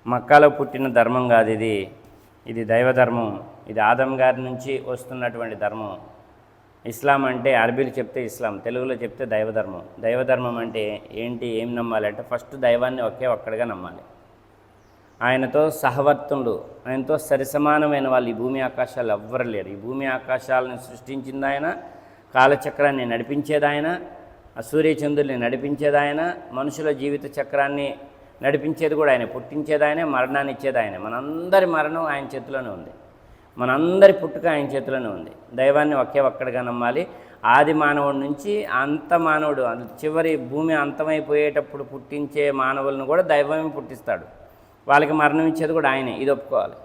మక్కాలో పుట్టిన ధర్మం కాదు ఇది. ఇది దైవధర్మం. ఇది ఆదం గారి నుంచి వస్తున్నటువంటి ధర్మం. ఇస్లాం అంటే అరబీలు చెప్తే ఇస్లాం, తెలుగులో చెప్తే దైవధర్మం. దైవధర్మం అంటే ఏంటి, ఏం నమ్మాలి అంటే ఫస్ట్ దైవాన్ని ఒకే ఒక్కడిగా నమ్మాలి. ఆయనతో సహవర్తులు, ఆయనతో సరిసమానమైన వాళ్ళు ఈ భూమి ఆకాశాలు ఎవ్వరు లేరు. ఈ భూమి ఆకాశాలను సృష్టించింది ఆయన, కాలచక్రాన్ని నడిపించేది ఆయన, సూర్యచంద్రుల్ని నడిపించేది ఆయన, మనుషుల జీవిత చక్రాన్ని నడిపించేది కూడా ఆయన, పుట్టించేది ఆయనే, మరణాన్ని ఇచ్చేది ఆయనే. మనందరి మరణం ఆయన చేతిలోనే ఉంది, మనందరి పుట్టుక ఆయన చేతిలోనే ఉంది. దైవాన్ని ఒకే ఒక్కడిగా నమ్మాలి. ఆది మానవుడి నుంచి అంత మానవుడు, చివరి భూమి అంతమైపోయేటప్పుడు పుట్టించే మానవులను కూడా దైవమే పుట్టిస్తాడు. వాళ్ళకి మరణం ఇచ్చేది కూడా ఆయనే. ఇది ఒప్పుకోవాలి.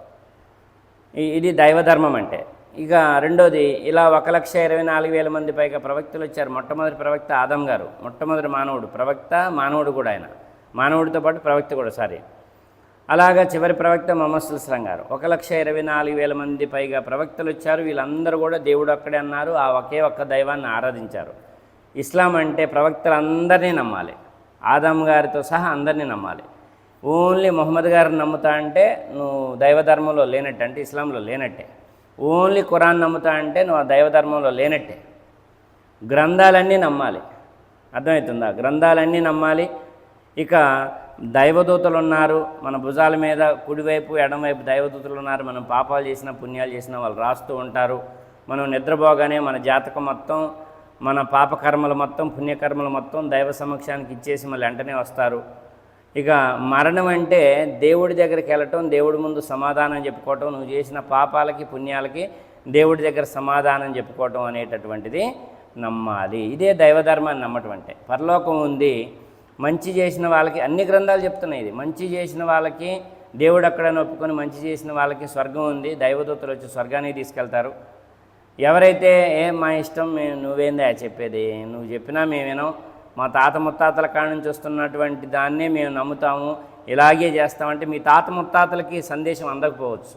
ఇది దైవధర్మం అంటే. ఇక రెండోది, ఇలా 1,24,000 మంది పైగా ప్రవక్తలు వచ్చారు. మొట్టమొదటి ప్రవక్త ఆదం గారు, మొట్టమొదటి మానవుడు, ప్రవక్త మానవుడు కూడా ఆయన, మానవుడితో పాటు ప్రవక్త కూడా. అలాగా చివరి ప్రవక్త ముహమ్మద్ సల్లం గారు. 1,24,000 మంది పైగా ప్రవక్తలు వచ్చారు. వీళ్ళందరూ కూడా దేవుడు ఒక్కడే అన్నారు. ఆ ఒకే ఒక్క దైవాన్ని ఆరాధించారు. ఇస్లాం అంటే ప్రవక్తలందరినీ నమ్మాలి, ఆదం గారితో సహా అందరినీ నమ్మాలి. ఓన్లీ ముహమ్మద్ గారిని నమ్ముతా అంటే నువ్వు దైవధర్మంలో లేనట్టే, అంటే ఇస్లాంలో లేనట్టే. ఓన్లీ ఖురాన్ నమ్ముతా అంటే నువ్వు ఆ దైవధర్మంలో లేనట్టే. గ్రంథాలన్నీ నమ్మాలి, అర్థమవుతుందా? గ్రంథాలన్నీ నమ్మాలి. ఇక దైవదూతలు ఉన్నారు మన భుజాల మీద, కుడివైపు ఎడమవైపు దైవదూతలు ఉన్నారు. మనం పాపాలు చేసినా పుణ్యాలు చేసినా వాళ్ళు రాస్తూ ఉంటారు. మనం నిద్రపోగానే మన జాతకం మొత్తం, మన పాపకర్మలు మొత్తం, పుణ్యకర్మలు మొత్తం దైవ సమక్షానికి ఇచ్చేసి మళ్ళీ వెంటనే వస్తారు. ఇక మరణం అంటే దేవుడి దగ్గరికి వెళ్ళటం, దేవుడి ముందు సమాధానం చెప్పుకోవటం, నువ్వు చేసిన పాపాలకి పుణ్యాలకి దేవుడి దగ్గర సమాధానం చెప్పుకోవటం అనేటటువంటిది నమ్మాలి. ఇదే దైవధర్మాన్ని నమ్మటం అంటే. పరలోకం ఉంది, మంచి చేసిన వాళ్ళకి అన్ని గ్రంథాలు చెప్తున్నాయి. ఇది మంచి చేసిన వాళ్ళకి దేవుడు అక్కడ ఒప్పుకొని మంచి చేసిన వాళ్ళకి స్వర్గం ఉంది. దైవదూతలు వచ్చి స్వర్గానికి తీసుకెళ్తారు. ఎవరైతే మా ఇష్టం, నువ్వేందా చెప్పేది, నువ్వు చెప్పినా మేమేనో, మా తాత ముత్తాతల కాడ నుంచి వస్తున్నటువంటి దాన్నే మేము నమ్ముతాము, ఇలాగే చేస్తామంటే మీ తాత ముత్తాతలకి సందేశం అందకపోవచ్చు,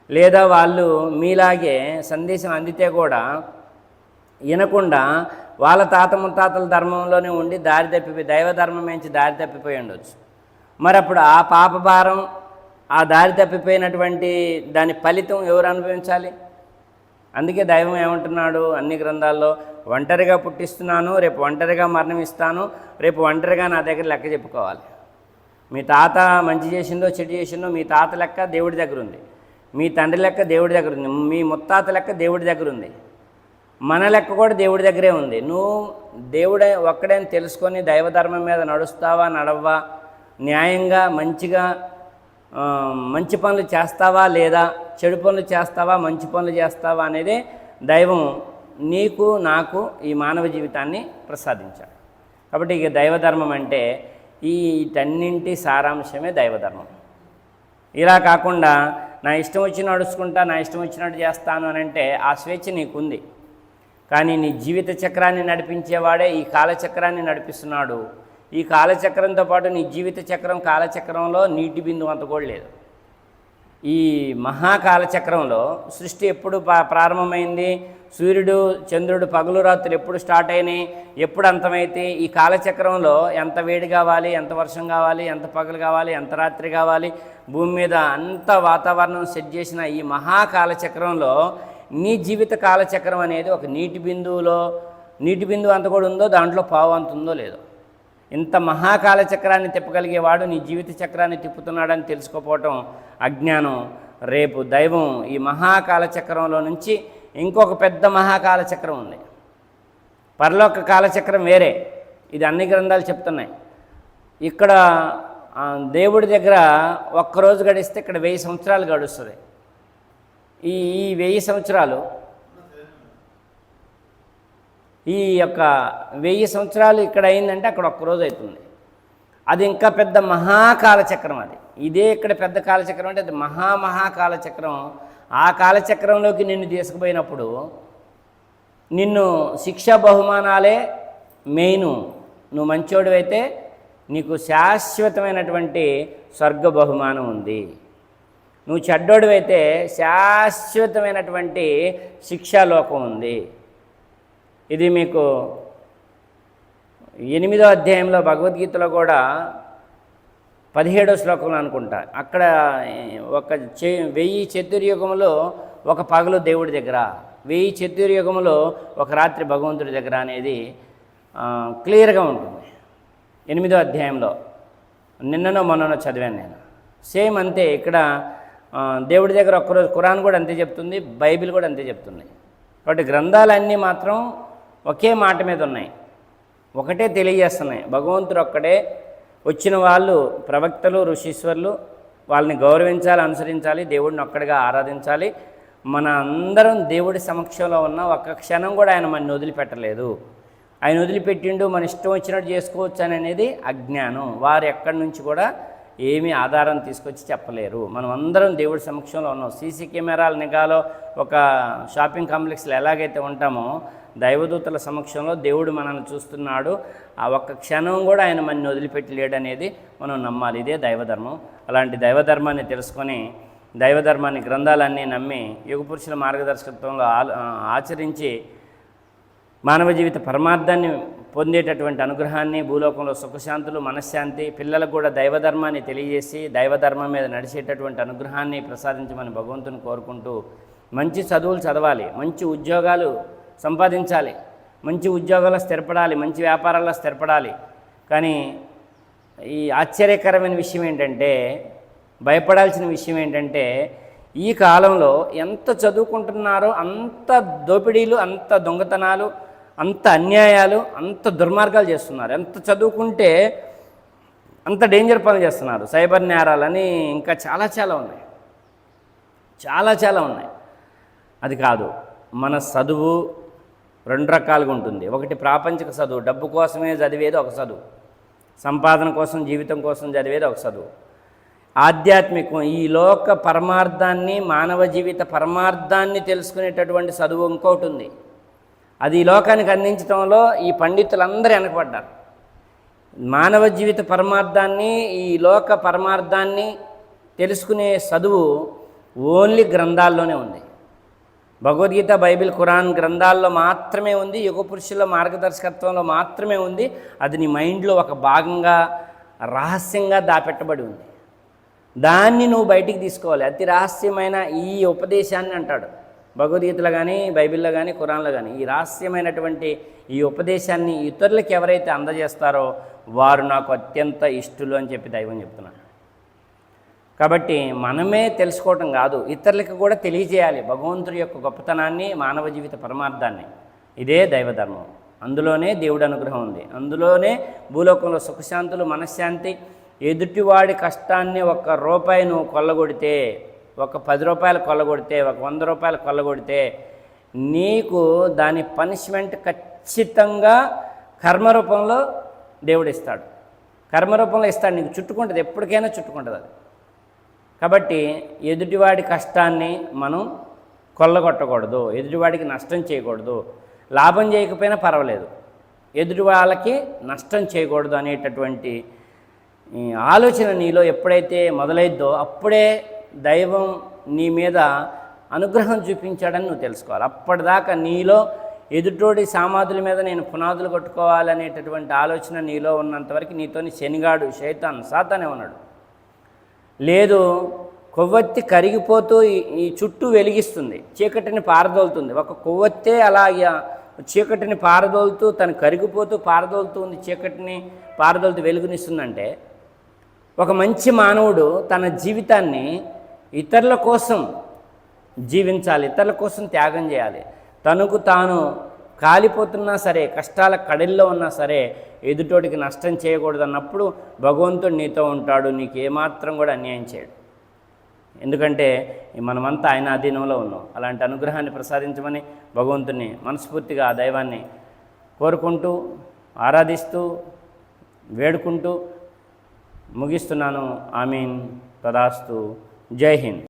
లేదా వాళ్ళు మీలాగే సందేశం అందితే కూడా వినకుండా వాళ్ళ తాత ముత్తాతల ధర్మంలోనే ఉండి దారి తప్పిపోయి, దైవధర్మం నుంచి దారి తప్పిపోయి ఉండొచ్చు. మరి అప్పుడు ఆ పాప భారం, ఆ దారి తప్పిపోయినటువంటి దాని ఫలితం ఎవరు అనుభవించాలి? అందుకే దైవం ఏమంటున్నాడు అన్ని గ్రంథాల్లో, ఒంటరిగా పుట్టిస్తున్నాను, రేపు ఒంటరిగా మరణం ఇస్తాను, రేపు ఒంటరిగా నా దగ్గర లెక్క చెప్పుకోవాలి. మీ తాత మంచి చేసిందో చెడు చేసిందో మీ తాత లెక్క దేవుడి దగ్గర ఉంది, మీ తండ్రి లెక్క దేవుడి దగ్గర ఉంది, మీ ముత్తాత లెక్క దేవుడి దగ్గర ఉంది, మన లెక్క కూడా దేవుడి దగ్గరే ఉంది. నువ్వు దేవుడే ఒక్కడే అని తెలుసుకొని దైవధర్మం మీద నడుస్తావా, నడవ్వా, న్యాయంగా మంచిగా మంచి పనులు చేస్తావా, లేదా చెడు పనులు చేస్తావా, మంచి పనులు చేస్తావా అనేది దైవం నీకు నాకు ఈ మానవ జీవితాన్ని ప్రసాదించాడు. కాబట్టి ఇక దైవధర్మం అంటే వీటన్నింటి సారాంశమే దైవధర్మం. ఇలా కాకుండా నా ఇష్టం వచ్చి నడుచుకుంటా, నా ఇష్టం వచ్చినట్టు చేస్తాను అని అంటే ఆ స్వేచ్ఛ నీకుంది. కానీ నీ జీవిత చక్రాన్ని నడిపించేవాడే ఈ కాలచక్రాన్ని నడిపిస్తున్నాడు. ఈ కాలచక్రంతో పాటు నీ జీవిత చక్రం, కాలచక్రంలో నీటి బిందువు అంత కూడా లేదు. ఈ మహాకాలచక్రంలో సృష్టి ఎప్పుడు ప్రారంభమైంది, సూర్యుడు చంద్రుడు పగలు రాత్రులు ఎప్పుడు స్టార్ట్ అయినాయి, ఎప్పుడు అంతమైతే, ఈ కాలచక్రంలో ఎంత వేడి కావాలి, ఎంత వర్షం కావాలి, ఎంత పగలు కావాలి, ఎంత రాత్రి కావాలి, భూమి మీద అంత వాతావరణం సెట్ చేసిన ఈ మహాకాలచక్రంలో నీ జీవిత కాలచక్రం అనేది ఒక నీటి బిందువు అంత కూడా ఉందో, దాంట్లో పావు అంత ఉందో లేదో. ఇంత మహాకాలచక్రాన్ని తిప్పగలిగేవాడు నీ జీవిత చక్రాన్ని తిప్పుతున్నాడని తెలుసుకోపోవటం అజ్ఞానం. రేపు దైవం ఈ మహాకాలచక్రంలో నుంచి ఇంకొక పెద్ద మహాకాలచక్రం ఉంది, పరలోక కాలచక్రం వేరే. ఇది అన్ని గ్రంథాలు చెప్తున్నాయి. ఇక్కడ దేవుడి దగ్గర ఒక్కరోజు గడిస్తే ఇక్కడ 1000 సంవత్సరాలు గడుస్తుంది. ఈ 1000 సంవత్సరాలు, ఈ యొక్క 1000 సంవత్సరాలు ఇక్కడ అయిందంటే అక్కడ ఒక్కరోజు అవుతుంది. అది ఇంకా పెద్ద మహాకాలచక్రం. అది ఇదే ఇక్కడ పెద్ద కాలచక్రం అంటే అది మహాకాలచక్రం. ఆ కాలచక్రంలోకి నిన్ను తీసుకుపోయినప్పుడు నిన్ను శిక్షా బహుమానాలే మెయిన్. నువ్వు మంచోడివైతే నీకు శాశ్వతమైనటువంటి స్వర్గ బహుమానం ఉంది. నువ్వు చెడ్డోడివైతే శాశ్వతమైనటువంటి శిక్షాలోకం ఉంది. ఇది మీకు 8వ అధ్యాయంలో భగవద్గీతలో కూడా 17వ శ్లోకంలో అనుకుంటా. అక్కడ ఒక 1000 చతుర్యుగములో ఒక పగలు దేవుడి దగ్గర, 1000 చతుర్యుగములో ఒక రాత్రి భగవంతుడి దగ్గర అనేది క్లియర్గా ఉంటుంది. 8వ అధ్యాయంలో నిన్ననో మొన్ననో చదివాను నేను. సేమ్ అంతే ఇక్కడ దేవుడి దగ్గర ఒక్కరోజు. ఖురాన్ కూడా అంతే చెప్తుంది, బైబిల్ కూడా అంతే చెప్తుంది. కాబట్టి గ్రంథాలన్నీ మాత్రం ఒకే మాట మీద ఉన్నాయి, ఒకటే తెలియజేస్తున్నాయి. భగవంతుడు ఒక్కడే. వచ్చిన వాళ్ళు ప్రవక్తలు, ఋషీశ్వరులు, వాళ్ళని గౌరవించాలి, అనుసరించాలి, దేవుడిని ఒక్కడిగా ఆరాధించాలి. మన అందరం దేవుడి సమక్షంలో ఉన్న ఒక్క క్షణం కూడా ఆయన మన వదిలిపెట్టలేదు. ఆయన వదిలిపెట్టిండు మన ఇష్టం వచ్చినట్టు చేసుకోవచ్చు అని అనేది అజ్ఞానం. వారు ఎక్కడి నుంచి కూడా ఏమీ ఆధారం తీసుకొచ్చి చెప్పలేరు. మనం అందరం దేవుడి సమక్షంలో ఉన్నాం. సీసీ కెమెరాల నిఘాలో ఒక షాపింగ్ కాంప్లెక్స్లో ఎలాగైతే ఉంటామో, దైవదూతల సమక్షంలో దేవుడు మనల్ని చూస్తున్నాడు. ఆ ఒక్క క్షణం కూడా ఆయన మనని వదిలిపెట్టి లేడనేది మనం నమ్మాలి. ఇదే దైవధర్మం. అలాంటి దైవధర్మాన్ని తెలుసుకొని, దైవధర్మాన్ని, గ్రంథాలన్నీ నమ్మి, యుగపురుషుల మార్గదర్శకత్వంలో ఆచరించి మానవ జీవిత పరమార్థాన్ని పొందేటటువంటి అనుగ్రహాన్ని, భూలోకంలో సుఖశాంతులు, మనశ్శాంతి, పిల్లలకు కూడా దైవధర్మాన్ని తెలియజేసి దైవధర్మం మీద నడిచేటటువంటి అనుగ్రహాన్ని ప్రసాదించమని భగవంతుని కోరుకుంటూ, మంచి చదువులు చదవాలి, మంచి ఉద్యోగాలు సంపాదించాలి, మంచి ఉద్యోగాల్లో స్థిరపడాలి, మంచి వ్యాపారాల్లో స్థిరపడాలి. కానీ ఈ ఆశ్చర్యకరమైన విషయం ఏంటంటే, భయపడాల్సిన విషయం ఏంటంటే, ఈ కాలంలో ఎంత చదువుకుంటున్నారో అంత దోపిడీలు, అంత దొంగతనాలు, అంత అన్యాయాలు, అంత దుర్మార్గాలు చేస్తున్నారు. ఎంత చదువుకుంటే అంత డేంజర్ పనులు చేస్తున్నారు. సైబర్ నేరాలని ఇంకా చాలా ఉన్నాయి, చాలా ఉన్నాయి. అది కాదు, మన చదువు 2 రకాలుగా ఉంటుంది. ఒకటి ప్రాపంచిక చదువు, డబ్బు కోసమే చదివేది ఒక చదువు, సంపాదన కోసం, జీవితం కోసం చదివేది ఒక చదువు. ఆధ్యాత్మికం, ఈ లోక పరమార్థాన్ని, మానవ జీవిత పరమార్థాన్ని తెలుసుకునేటటువంటి చదువు ఇంకోటి ఉంది. అది ఈ లోకానికి అందించడంలో ఈ పండితులందరూ వెనకబడ్డారు. మానవ జీవిత పరమార్థాన్ని, ఈ లోక పరమార్థాన్ని తెలుసుకునే చదువు ఓన్లీ గ్రంథాల్లోనే ఉంది. భగవద్గీత, బైబిల్, ఖురాన్ గ్రంథాల్లో మాత్రమే ఉంది. యుగపురుషుల మార్గదర్శకత్వంలో మాత్రమే ఉంది. అది నీ మైండ్లో ఒక భాగంగా, రహస్యంగా దాపెట్టబడి ఉంది. దాన్ని నువ్వు బయటికి తీసుకోవాలి. అతి రహస్యమైన ఈ ఉపదేశాన్ని అంటాడు భగవద్గీతలో కానీ, బైబిల్లో కానీ, ఖురాన్లో కానీ. ఈ రహస్యమైనటువంటి ఈ ఉపదేశాన్ని ఇతరులకు ఎవరైతే అందజేస్తారో వారు నాకు అత్యంత ఇష్టలు అని చెప్పి దైవం చెప్తున్నాడు. కాబట్టి మనమే తెలుసుకోవటం కాదు, ఇతరులకు కూడా తెలియజేయాలి భగవంతుడి యొక్క గొప్పతనాన్ని, మానవ జీవిత పరమార్థాన్ని. ఇదే దైవధర్మం. అందులోనే దేవుడి అనుగ్రహం ఉంది. అందులోనే భూలోకంలో సుఖశాంతులు, మనశ్శాంతి. ఎదుటివాడి కష్టాన్ని ₹1 నువ్వు కొల్లగొడితే, ఒక 10 రూపాయలు కొల్లగొడితే, ఒక 100 రూపాయలు కొల్లగొడితే, నీకు దాని పనిష్మెంట్ ఖచ్చితంగా కర్మరూపంలో దేవుడు ఇస్తాడు. కర్మరూపంలో ఇస్తాడు. నీకు చుట్టుకుంటుంది, ఎప్పటికైనా చుట్టుకుంటుంది అది. కాబట్టి ఎదుటివాడి కష్టాన్ని మనం కొల్లగొట్టకూడదు, ఎదుటివాడికి నష్టం చేయకూడదు. లాభం చేయకపోయినా పర్వాలేదు, ఎదుటి వాళ్ళకి నష్టం చేయకూడదు అనేటటువంటి ఆలోచన నీలో ఎప్పుడైతే మొదలైద్దో అప్పుడే దైవం నీ మీద అనుగ్రహం చూపించాడని నువ్వు తెలుసుకోవాలి. అప్పటిదాకా నీలో ఎదుటోడి సామాధుల మీద నేను పునాదులు కొట్టుకోవాలనేటటువంటి ఆలోచన నీలో ఉన్నంతవరకు నీతోని శనిగాడు, సాతానే ఉన్నాడు. లేదు, కొవ్వొత్తి కరిగిపోతూ ఈ చుట్టూ వెలిగిస్తుంది, చీకటిని పారదోలుతుంది. ఒక కొవ్వొత్తే అలాగే చీకటిని పారదోలుతూ, తను కరిగిపోతూ పారదోలుతూ ఉంది, చీకటిని పారదోలుతూ వెలుగునిస్తుందంటే, ఒక మంచి మానవుడు తన జీవితాన్ని ఇతరుల కోసం జీవించాలి, ఇతరుల కోసం త్యాగం చేయాలి. తనకు తాను కాలిపోతున్నా సరే, కష్టాల కడల్లో ఉన్నా సరే, ఎదుటోడికి నష్టం చేయకూడదు అన్నప్పుడు భగవంతుడు నీతో ఉంటాడు, నీకు ఏమాత్రం కూడా అన్యాయం చేయడు. ఎందుకంటే మనమంతా ఆయన అధీనంలో ఉన్నాం. అలాంటి అనుగ్రహాన్ని ప్రసాదించమని భగవంతుని మనస్ఫూర్తిగా, ఆ దైవాన్ని కోరుకుంటూ, ఆరాధిస్తూ, వేడుకుంటూ ముగిస్తున్నాను. ఆమీన్. తదాస్తు. జై హింద్.